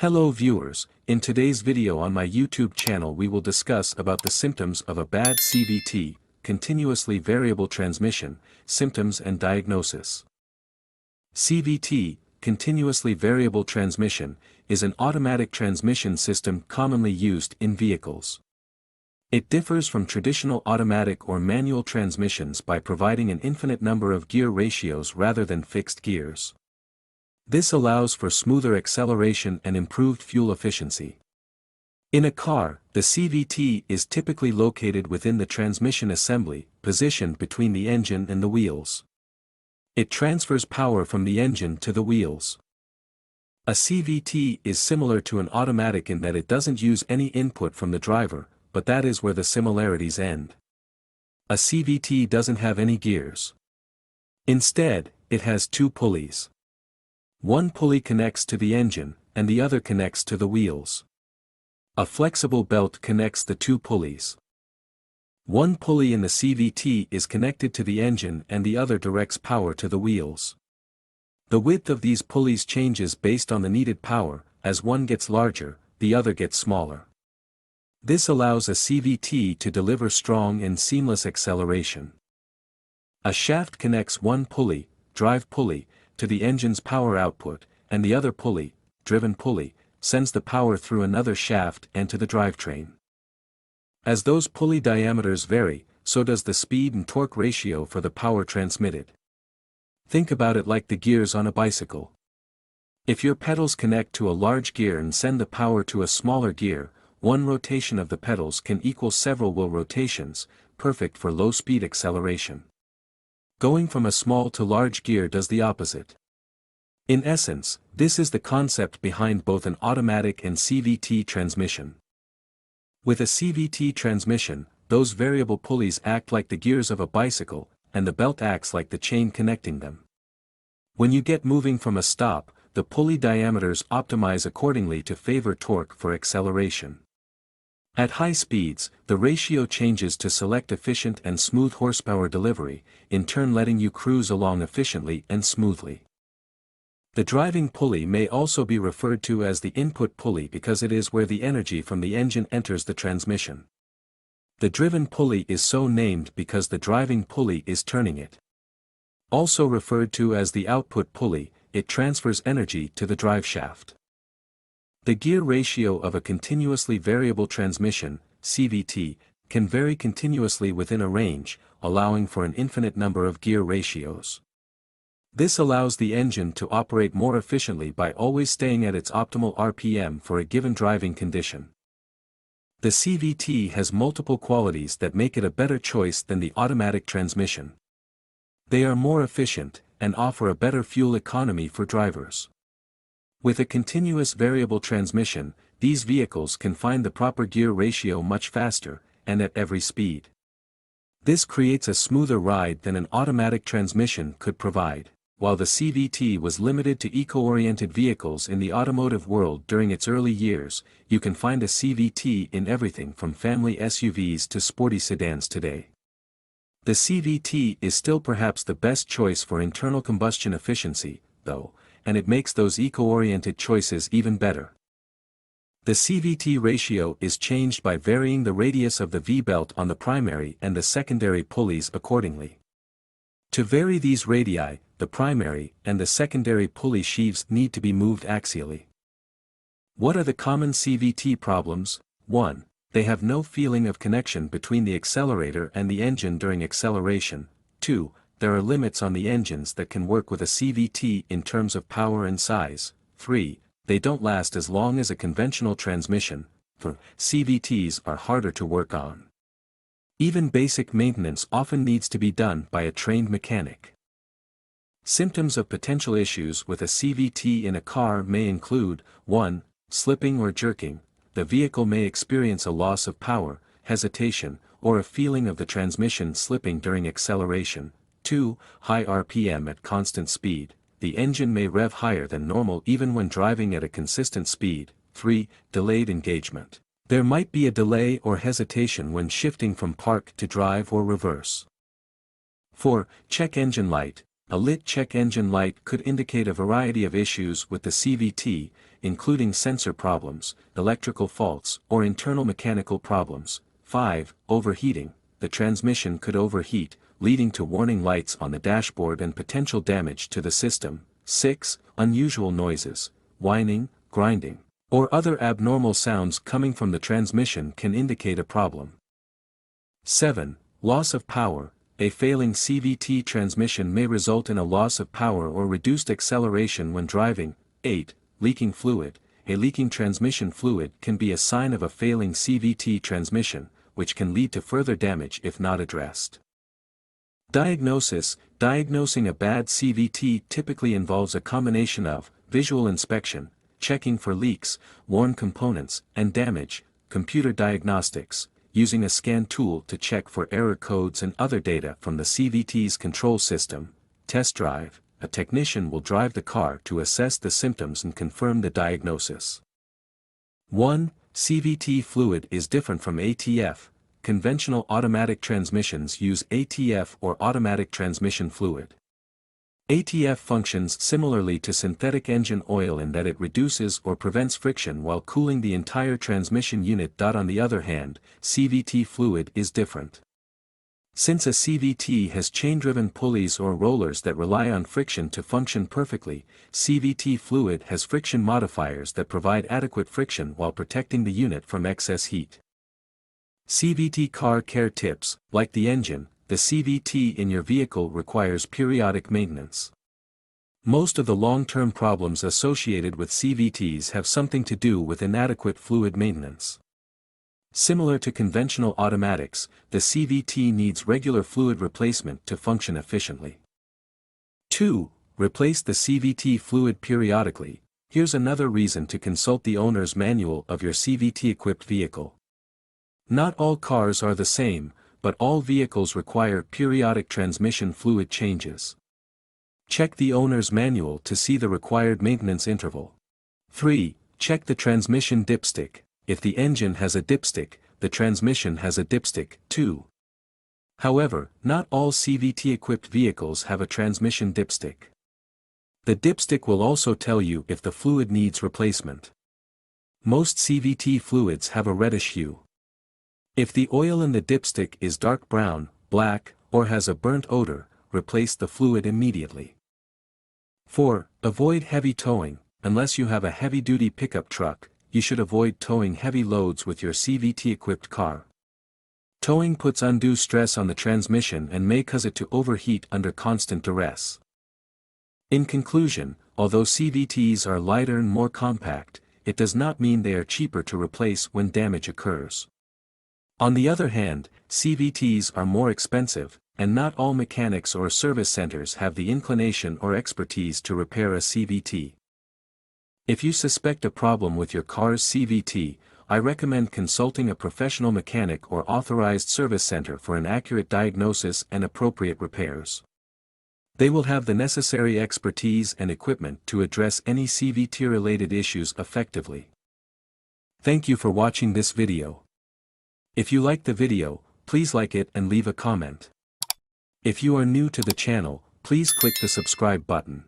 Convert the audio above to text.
Hello viewers, in today's video on my YouTube channel we will discuss about the symptoms of a bad CVT, continuously variable transmission, symptoms and diagnosis. CVT, continuously variable transmission, is an automatic transmission system commonly used in vehicles. It differs from traditional automatic or manual transmissions by providing an infinite number of gear ratios rather than fixed gears. This allows for smoother acceleration and improved fuel efficiency. In a car, the CVT is typically located within the transmission assembly, positioned between the engine and the wheels. It transfers power from the engine to the wheels. A CVT is similar to an automatic in that it doesn't use any input from the driver, but that is where the similarities end. A CVT doesn't have any gears. Instead, it has two pulleys. One pulley connects to the engine, and the other connects to the wheels. A flexible belt connects the two pulleys. One pulley in the CVT is connected to the engine and the other directs power to the wheels. The width of these pulleys changes based on the needed power. As one gets larger, the other gets smaller. This allows a CVT to deliver strong and seamless acceleration. A shaft connects one pulley, drive pulley, to the engine's power output, and the other pulley, driven pulley, sends the power through another shaft and to the drivetrain. As those pulley diameters vary, so does the speed and torque ratio for the power transmitted. Think about it like the gears on a bicycle. If your pedals connect to a large gear and send the power to a smaller gear, one rotation of the pedals can equal several wheel rotations, perfect for low-speed acceleration. Going from a small to large gear does the opposite. In essence, this is the concept behind both an automatic and CVT transmission. With a CVT transmission, those variable pulleys act like the gears of a bicycle, and the belt acts like the chain connecting them. When you get moving from a stop, the pulley diameters optimize accordingly to favor torque for acceleration. At high speeds, the ratio changes to select efficient and smooth horsepower delivery, in turn letting you cruise along efficiently and smoothly. The driving pulley may also be referred to as the input pulley because it is where the energy from the engine enters the transmission. The driven pulley is so named because the driving pulley is turning it. Also referred to as the output pulley, it transfers energy to the driveshaft. The gear ratio of a continuously variable transmission, CVT, can vary continuously within a range, allowing for an infinite number of gear ratios. This allows the engine to operate more efficiently by always staying at its optimal RPM for a given driving condition. The CVT has multiple qualities that make it a better choice than the automatic transmission. They are more efficient, and offer a better fuel economy for drivers. With a continuous variable transmission, these vehicles can find the proper gear ratio much faster, and at every speed. This creates a smoother ride than an automatic transmission could provide. While the CVT was limited to eco-oriented vehicles in the automotive world during its early years, you can find a CVT in everything from family SUVs to sporty sedans today. The CVT is still perhaps the best choice for internal combustion efficiency, though, and it makes those eco-oriented choices even better. The CVT ratio is changed by varying the radius of the V-belt on the primary and the secondary pulleys accordingly. To vary these radii, the primary and the secondary pulley sheaves need to be moved axially. What are the common CVT problems? 1. They have no feeling of connection between the accelerator and the engine during acceleration. 2. There are limits on the engines that can work with a CVT in terms of power and size. 3. They don't last as long as a conventional transmission. 4. CVTs are harder to work on. Even basic maintenance often needs to be done by a trained mechanic. Symptoms of potential issues with a CVT in a car may include 1. Slipping or jerking. The vehicle may experience a loss of power, hesitation, or a feeling of the transmission slipping during acceleration. 2. High RPM at constant speed. The engine may rev higher than normal even when driving at a consistent speed. 3. Delayed engagement. There might be a delay or hesitation when shifting from park to drive or reverse. 4. Check engine light. A lit check engine light could indicate a variety of issues with the CVT, including sensor problems, electrical faults, or internal mechanical problems. 5. Overheating. The transmission could overheat, leading to warning lights on the dashboard and potential damage to the system. 6. Unusual noises, whining, grinding, or other abnormal sounds coming from the transmission can indicate a problem. 7. Loss of power. A failing CVT transmission may result in a loss of power or reduced acceleration when driving. 8. Leaking fluid. A leaking transmission fluid can be a sign of a failing CVT transmission, which can lead to further damage if not addressed. Diagnosis. Diagnosing a bad CVT typically involves a combination of visual inspection, checking for leaks, worn components, and damage, computer diagnostics, using a scan tool to check for error codes and other data from the CVT's control system. Test drive. A technician will drive the car to assess the symptoms and confirm the diagnosis. 1. CVT fluid is different from ATF. Conventional automatic transmissions use ATF or automatic transmission fluid. ATF functions similarly to synthetic engine oil in that it reduces or prevents friction while cooling the entire transmission unit. On the other hand, CVT fluid is different. Since a CVT has chain-driven pulleys or rollers that rely on friction to function perfectly, CVT fluid has friction modifiers that provide adequate friction while protecting the unit from excess heat. CVT car care tips. Like the engine, the CVT in your vehicle requires periodic maintenance. Most of the long-term problems associated with CVTs have something to do with inadequate fluid maintenance. Similar to conventional automatics, the CVT needs regular fluid replacement to function efficiently. 2. Replace the CVT fluid periodically. Here's another reason to consult the owner's manual of your CVT-equipped vehicle. Not all cars are the same, but all vehicles require periodic transmission fluid changes. Check the owner's manual to see the required maintenance interval. 3. Check the transmission dipstick. If the engine has a dipstick, the transmission has a dipstick, too. However, not all CVT-equipped vehicles have a transmission dipstick. The dipstick will also tell you if the fluid needs replacement. Most CVT fluids have a reddish hue. If the oil in the dipstick is dark brown, black, or has a burnt odor, replace the fluid immediately. 4. Avoid heavy towing. Unless you have a heavy-duty pickup truck, you should avoid towing heavy loads with your CVT-equipped car. Towing puts undue stress on the transmission and may cause it to overheat under constant duress. In conclusion, although CVTs are lighter and more compact, it does not mean they are cheaper to replace when damage occurs. On the other hand, CVTs are more expensive, and not all mechanics or service centers have the inclination or expertise to repair a CVT. If you suspect a problem with your car's CVT, I recommend consulting a professional mechanic or authorized service center for an accurate diagnosis and appropriate repairs. They will have the necessary expertise and equipment to address any CVT-related issues effectively. Thank you for watching this video. If you liked the video, please like it and leave a comment. If you are new to the channel, please click the subscribe button.